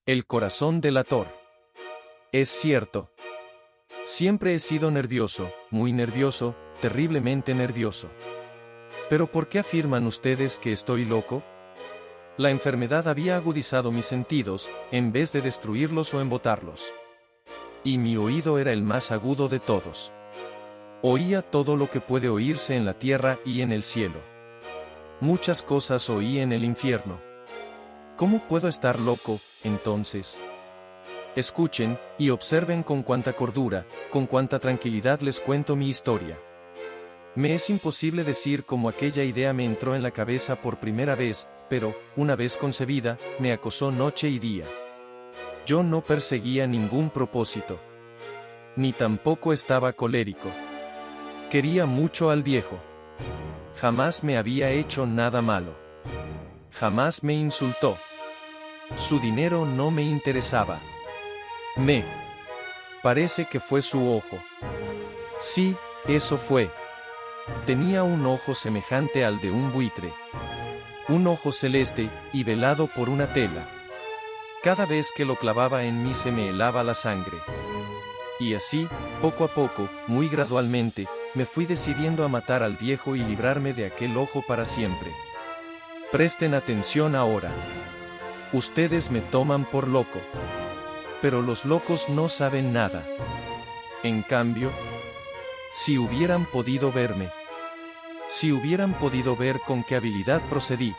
El corazón delator. Es cierto. Siempre he sido nervioso, muy nervioso, terriblemente nervioso. ¿Pero por qué afirman ustedes que estoy loco? La enfermedad había agudizado mis sentidos, en vez de destruirlos o embotarlos. Y mi oído era el más agudo de todos. Oía todo lo que puede oírse en la tierra y en el cielo. Muchas cosas oí en el infierno. ¿Cómo puedo estar loco, entonces? Escuchen, y observen con cuánta cordura, con cuánta tranquilidad les cuento mi historia. Me es imposible decir cómo aquella idea me entró en la cabeza por primera vez, pero, una vez concebida, me acosó noche y día. Yo no perseguía ningún propósito. Ni tampoco estaba colérico. Quería mucho al viejo. Jamás me había hecho nada malo. Jamás me insultó. Su dinero no me interesaba. Me parece que fue su ojo. Sí, eso fue. Tenía un ojo semejante al de un buitre. Un ojo celeste, y velado por una tela. Cada vez que lo clavaba en mí se me helaba la sangre. Y así, poco a poco, muy gradualmente, me fui decidiendo a matar al viejo y librarme de aquel ojo para siempre. Presten atención ahora. Ustedes me toman por loco. Pero los locos no saben nada. En cambio, si hubieran podido verme, si hubieran podido ver con qué habilidad procedí,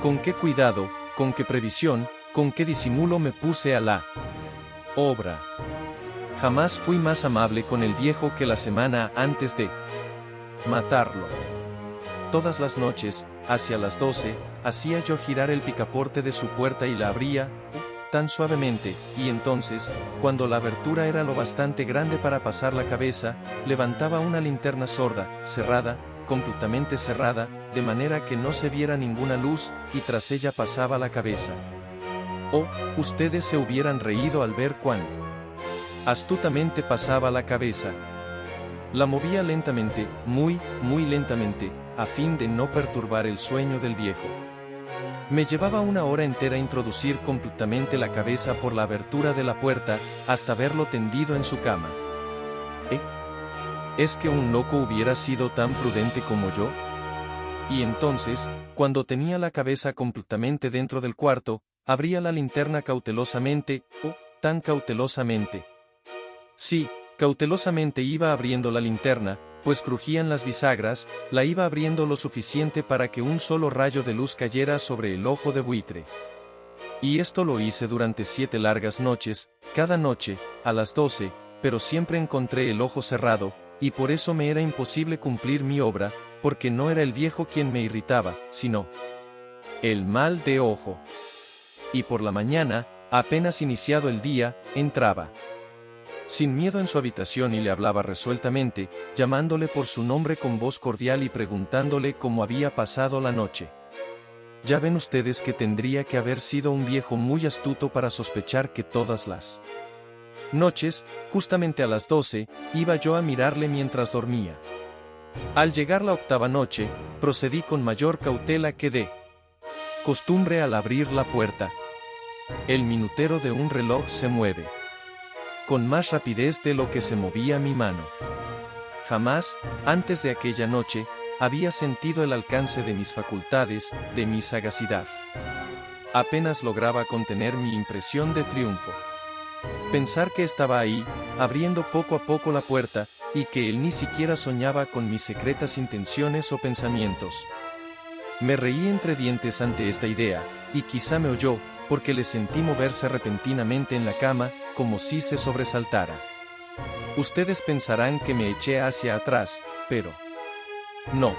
con qué cuidado, con qué previsión, con qué disimulo me puse a la obra. Jamás fui más amable con el viejo que la semana antes de matarlo. Todas las noches, hacia las 12, hacía yo girar el picaporte de su puerta y la abría, tan suavemente, y entonces, cuando la abertura era lo bastante grande para pasar la cabeza, levantaba una linterna sorda, cerrada, completamente cerrada, de manera que no se viera ninguna luz, y tras ella pasaba la cabeza. Oh, ustedes se hubieran reído al ver cuán astutamente pasaba la cabeza. La movía lentamente, muy lentamente, a fin de no perturbar el sueño del viejo. Me llevaba una hora entera introducir completamente la cabeza por la abertura de la puerta, hasta verlo tendido en su cama. ¿Es que un loco hubiera sido tan prudente como yo? Y entonces, cuando tenía la cabeza completamente dentro del cuarto, abría la linterna cautelosamente, tan cautelosamente. Sí, cautelosamente iba abriendo la linterna, pues crujían las bisagras, la iba abriendo lo suficiente para que un solo rayo de luz cayera sobre el ojo de buitre. Y esto lo hice durante 7 largas noches, cada noche, a las 12, pero siempre encontré el ojo cerrado, y por eso me era imposible cumplir mi obra, porque no era el viejo quien me irritaba, sino el mal de ojo. Y por la mañana, apenas iniciado el día, entraba sin miedo en su habitación y le hablaba resueltamente, llamándole por su nombre con voz cordial y preguntándole cómo había pasado la noche. Ya ven ustedes que tendría que haber sido un viejo muy astuto para sospechar que todas las noches, justamente a las 12, iba yo a mirarle mientras dormía. Al llegar la 8ª noche, procedí con mayor cautela que de costumbre al abrir la puerta. El minutero de un reloj se mueve con más rapidez de lo que se movía mi mano. Jamás, antes de aquella noche, había sentido el alcance de mis facultades, de mi sagacidad. Apenas lograba contener mi impresión de triunfo. Pensar que estaba ahí, abriendo poco a poco la puerta, y que él ni siquiera soñaba con mis secretas intenciones o pensamientos. Me reí entre dientes ante esta idea, y quizá me oyó, porque le sentí moverse repentinamente en la cama, como si se sobresaltara. Ustedes pensarán que me eché hacia atrás, pero no.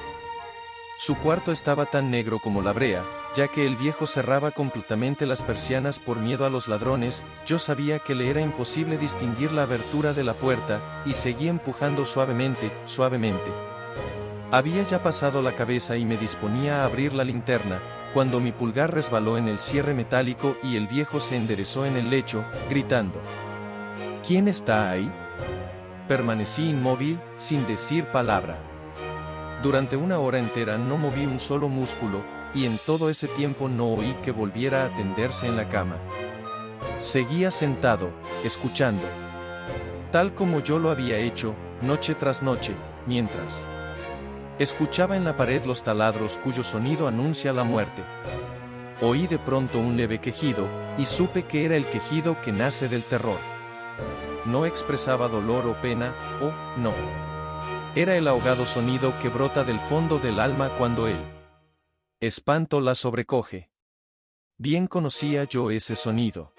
Su cuarto estaba tan negro como la brea, ya que el viejo cerraba completamente las persianas por miedo a los ladrones. Yo sabía que le era imposible distinguir la abertura de la puerta, y seguí empujando suavemente. Había ya pasado la cabeza y me disponía a abrir la linterna, cuando mi pulgar resbaló en el cierre metálico y el viejo se enderezó en el lecho, gritando: ¿Quién está ahí? Permanecí inmóvil, sin decir palabra. Durante una hora entera no moví un solo músculo, y en todo ese tiempo no oí que volviera a tenderse en la cama. Seguía sentado, escuchando. Tal como yo lo había hecho, noche tras noche, mientras escuchaba en la pared los taladros cuyo sonido anuncia la muerte. Oí de pronto un leve quejido, y supe que era el quejido que nace del terror. No expresaba dolor o pena, no. Era el ahogado sonido que brota del fondo del alma cuando el espanto la sobrecoge. Bien conocía yo ese sonido.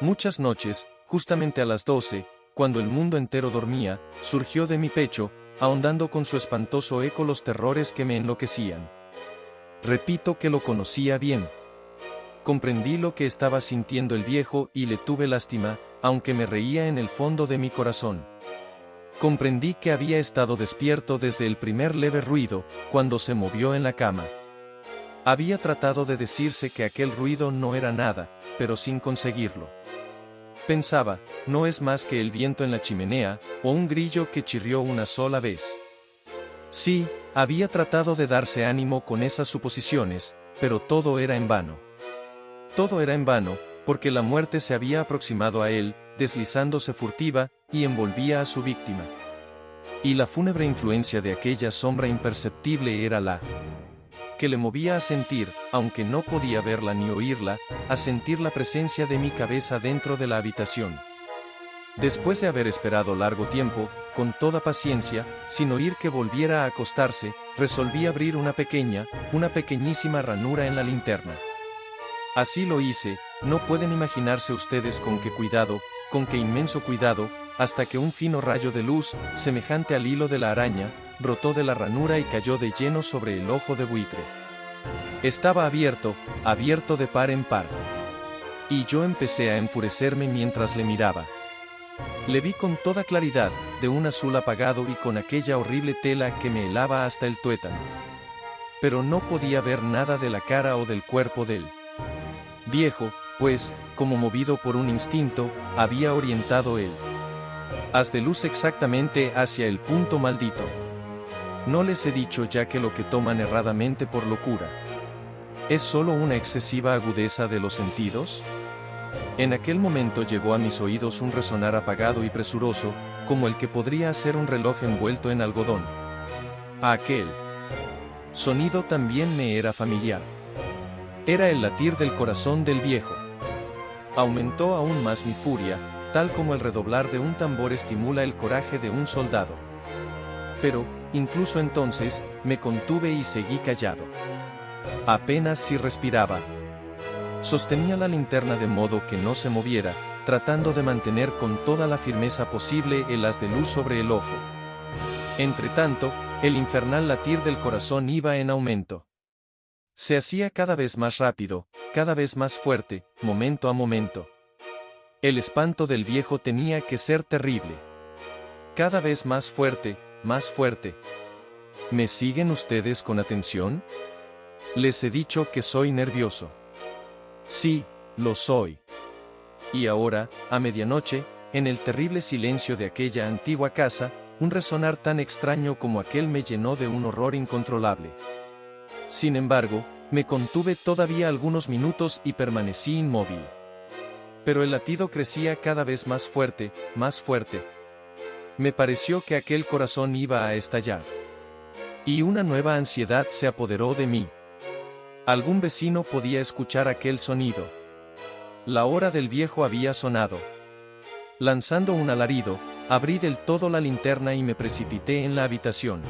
Muchas noches, justamente a las 12, cuando el mundo entero dormía, surgió de mi pecho, ahondando con su espantoso eco los terrores que me enloquecían. Repito que lo conocía bien. Comprendí lo que estaba sintiendo el viejo y le tuve lástima, aunque me reía en el fondo de mi corazón. Comprendí que había estado despierto desde el primer leve ruido, cuando se movió en la cama. Había tratado de decirse que aquel ruido no era nada, pero sin conseguirlo. Pensaba, no es más que el viento en la chimenea, o un grillo que chirrió una sola vez. Sí, había tratado de darse ánimo con esas suposiciones, pero todo era en vano. Todo era en vano, porque la muerte se había aproximado a él, deslizándose furtiva, y envolvía a su víctima. Y la fúnebre influencia de aquella sombra imperceptible era la que le movía a sentir, aunque no podía verla ni oírla, a sentir la presencia de mi cabeza dentro de la habitación. Después de haber esperado largo tiempo, con toda paciencia, sin oír que volviera a acostarse, resolví abrir una pequeñísima ranura en la linterna. Así lo hice, no pueden imaginarse ustedes con qué cuidado, con qué inmenso cuidado, hasta que un fino rayo de luz, semejante al hilo de la araña, brotó de la ranura y cayó de lleno sobre el ojo de buitre. Estaba abierto de par en par. Y yo empecé a enfurecerme mientras le miraba. Le vi con toda claridad, de un azul apagado y con aquella horrible tela que me helaba hasta el tuétano. Pero no podía ver nada de la cara o del cuerpo del viejo, pues, como movido por un instinto, había orientado el haz de luz exactamente hacia el punto maldito. No les he dicho ya que lo que toman erradamente por locura ¿es solo una excesiva agudeza de los sentidos? En aquel momento llegó a mis oídos un resonar apagado y presuroso, como el que podría hacer un reloj envuelto en algodón. Aquel sonido también me era familiar. Era el latir del corazón del viejo. Aumentó aún más mi furia, tal como el redoblar de un tambor estimula el coraje de un soldado. Pero, incluso entonces, me contuve y seguí callado. Apenas si respiraba. Sostenía la linterna de modo que no se moviera, tratando de mantener con toda la firmeza posible el haz de luz sobre el ojo. Entretanto, el infernal latir del corazón iba en aumento. Se hacía cada vez más rápido, cada vez más fuerte, momento a momento. El espanto del viejo tenía que ser terrible. Cada vez más fuerte, más fuerte. ¿Me siguen ustedes con atención? Les he dicho que soy nervioso. Sí, lo soy. Y ahora, a medianoche, en el terrible silencio de aquella antigua casa, un resonar tan extraño como aquel me llenó de un horror incontrolable. Sin embargo, me contuve todavía algunos minutos y permanecí inmóvil. Pero el latido crecía cada vez más fuerte, más fuerte. Me pareció que aquel corazón iba a estallar. Y una nueva ansiedad se apoderó de mí. Algún vecino podía escuchar aquel sonido. La hora del viejo había sonado. Lanzando un alarido, abrí del todo la linterna y me precipité en la habitación.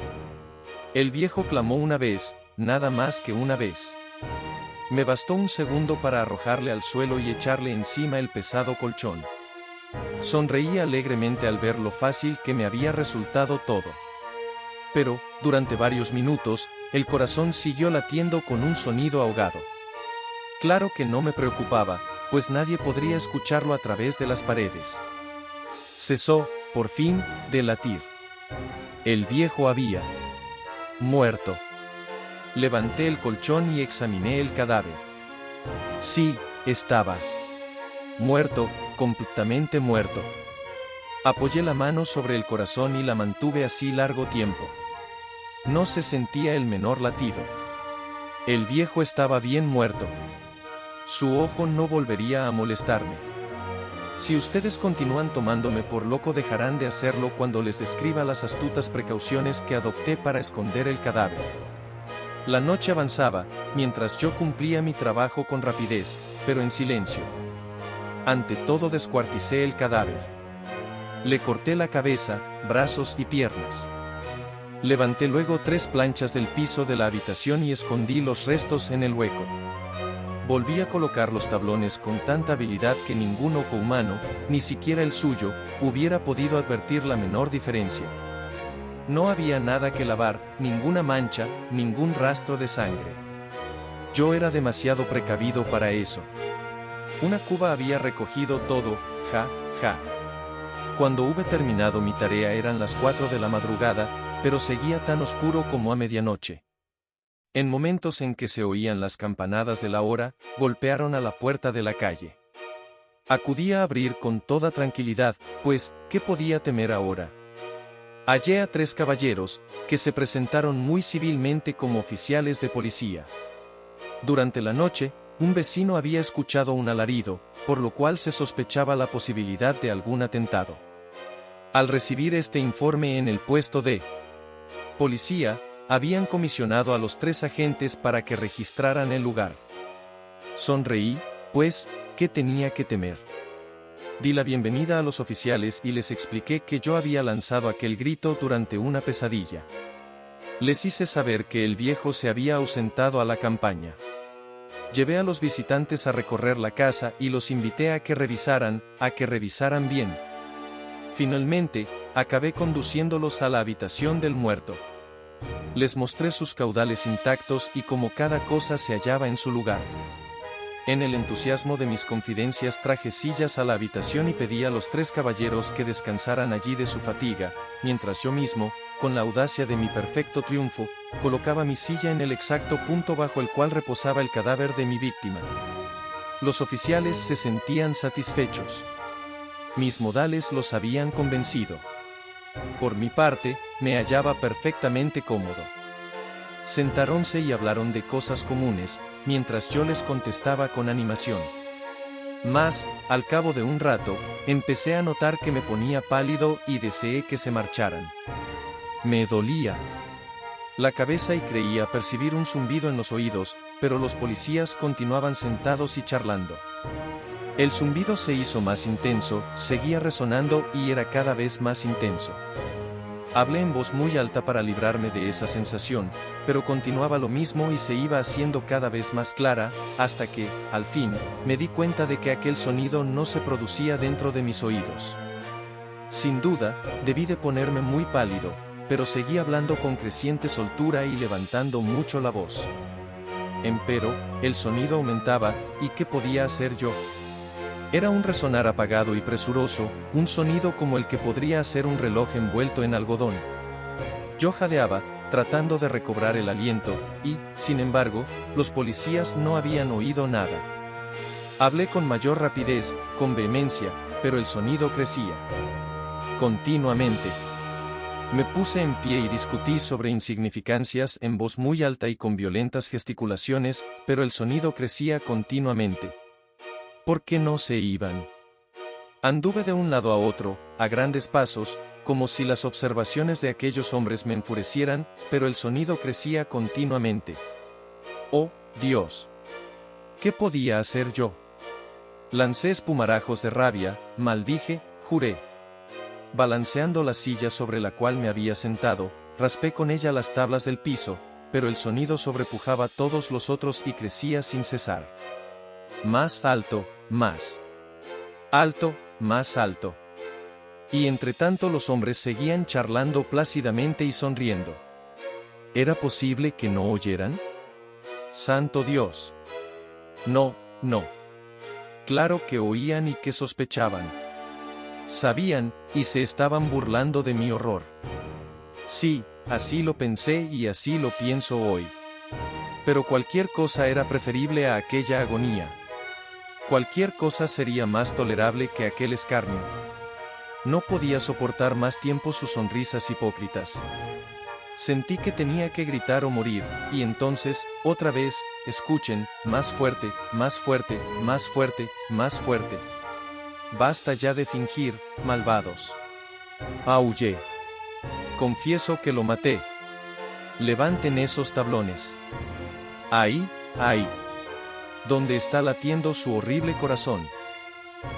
El viejo clamó una vez, nada más que una vez. Me bastó un segundo para arrojarle al suelo y echarle encima el pesado colchón. Sonreí alegremente al ver lo fácil que me había resultado todo. Pero, durante varios minutos, el corazón siguió latiendo con un sonido ahogado. Claro que no me preocupaba, pues nadie podría escucharlo a través de las paredes. Cesó, por fin, de latir. El viejo había muerto. Levanté el colchón y examiné el cadáver. Sí, estaba muerto, completamente muerto. Apoyé la mano sobre el corazón y la mantuve así largo tiempo. No se sentía el menor latido. El viejo estaba bien muerto. Su ojo no volvería a molestarme. Si ustedes continúan tomándome por loco, dejarán de hacerlo cuando les describa las astutas precauciones que adopté para esconder el cadáver. La noche avanzaba, mientras yo cumplía mi trabajo con rapidez, pero en silencio. Ante todo descuarticé el cadáver. Le corté la cabeza, brazos y piernas. Levanté luego 3 planchas del piso de la habitación y escondí los restos en el hueco. Volví a colocar los tablones con tanta habilidad que ningún ojo humano, ni siquiera el suyo, hubiera podido advertir la menor diferencia. No había nada que lavar, ninguna mancha, ningún rastro de sangre. Yo era demasiado precavido para eso. Una cuba había recogido todo, ja, ja. Cuando hube terminado mi tarea eran las 4 de la madrugada, pero seguía tan oscuro como a medianoche. En momentos en que se oían las campanadas de la hora, golpearon a la puerta de la calle. Acudí a abrir con toda tranquilidad, pues, ¿qué podía temer ahora? Hallé a 3 caballeros, que se presentaron muy civilmente como oficiales de policía. Durante la noche, un vecino había escuchado un alarido, por lo cual se sospechaba la posibilidad de algún atentado. Al recibir este informe en el puesto de policía, habían comisionado a los 3 agentes para que registraran el lugar. Sonreí, pues, ¿qué tenía que temer? Di la bienvenida a los oficiales y les expliqué que yo había lanzado aquel grito durante una pesadilla. Les hice saber que el viejo se había ausentado a la campaña. Llevé a los visitantes a recorrer la casa y los invité a que revisaran bien. Finalmente, acabé conduciéndolos a la habitación del muerto. Les mostré sus caudales intactos y cómo cada cosa se hallaba en su lugar. En el entusiasmo de mis confidencias traje sillas a la habitación y pedí a los 3 caballeros que descansaran allí de su fatiga, mientras yo mismo, con la audacia de mi perfecto triunfo, colocaba mi silla en el exacto punto bajo el cual reposaba el cadáver de mi víctima. Los oficiales se sentían satisfechos. Mis modales los habían convencido. Por mi parte, me hallaba perfectamente cómodo. Sentáronse y hablaron de cosas comunes, mientras yo les contestaba con animación. Mas, al cabo de un rato, empecé a notar que me ponía pálido y deseé que se marcharan. Me dolía la cabeza y creía percibir un zumbido en los oídos, pero los policías continuaban sentados y charlando. El zumbido se hizo más intenso, seguía resonando y era cada vez más intenso. Hablé en voz muy alta para librarme de esa sensación, pero continuaba lo mismo y se iba haciendo cada vez más clara, hasta que, al fin, me di cuenta de que aquel sonido no se producía dentro de mis oídos. Sin duda, debí de ponerme muy pálido, pero seguí hablando con creciente soltura y levantando mucho la voz. Empero, el sonido aumentaba, ¿y qué podía hacer yo? Era un resonar apagado y presuroso, un sonido como el que podría hacer un reloj envuelto en algodón. Yo jadeaba, tratando de recobrar el aliento, y, sin embargo, los policías no habían oído nada. Hablé con mayor rapidez, con vehemencia, pero el sonido crecía. Continuamente. Me puse en pie y discutí sobre insignificancias en voz muy alta y con violentas gesticulaciones, pero el sonido crecía continuamente. ¿Por qué no se iban? Anduve de un lado a otro, a grandes pasos, como si las observaciones de aquellos hombres me enfurecieran, pero el sonido crecía continuamente. ¡Oh, Dios! ¿Qué podía hacer yo? Lancé espumarajos de rabia, maldije, juré. Balanceando la silla sobre la cual me había sentado, raspé con ella las tablas del piso, pero el sonido sobrepujaba todos los otros y crecía sin cesar. Más alto, más alto, más alto. Y entre tanto los hombres seguían charlando plácidamente y sonriendo. ¿Era posible que no oyeran? ¡Santo Dios! No, no. Claro que oían y que sospechaban. Sabían, y se estaban burlando de mi horror. Sí, así lo pensé y así lo pienso hoy. Pero cualquier cosa era preferible a aquella agonía. Cualquier cosa sería más tolerable que aquel escarnio. No podía soportar más tiempo sus sonrisas hipócritas. Sentí que tenía que gritar o morir, y entonces, otra vez, escuchen, más fuerte, más fuerte, más fuerte, más fuerte. Basta ya de fingir, malvados. Aullé. Confieso que lo maté. Levanten esos tablones. Ahí, ahí. Donde está latiendo su horrible corazón.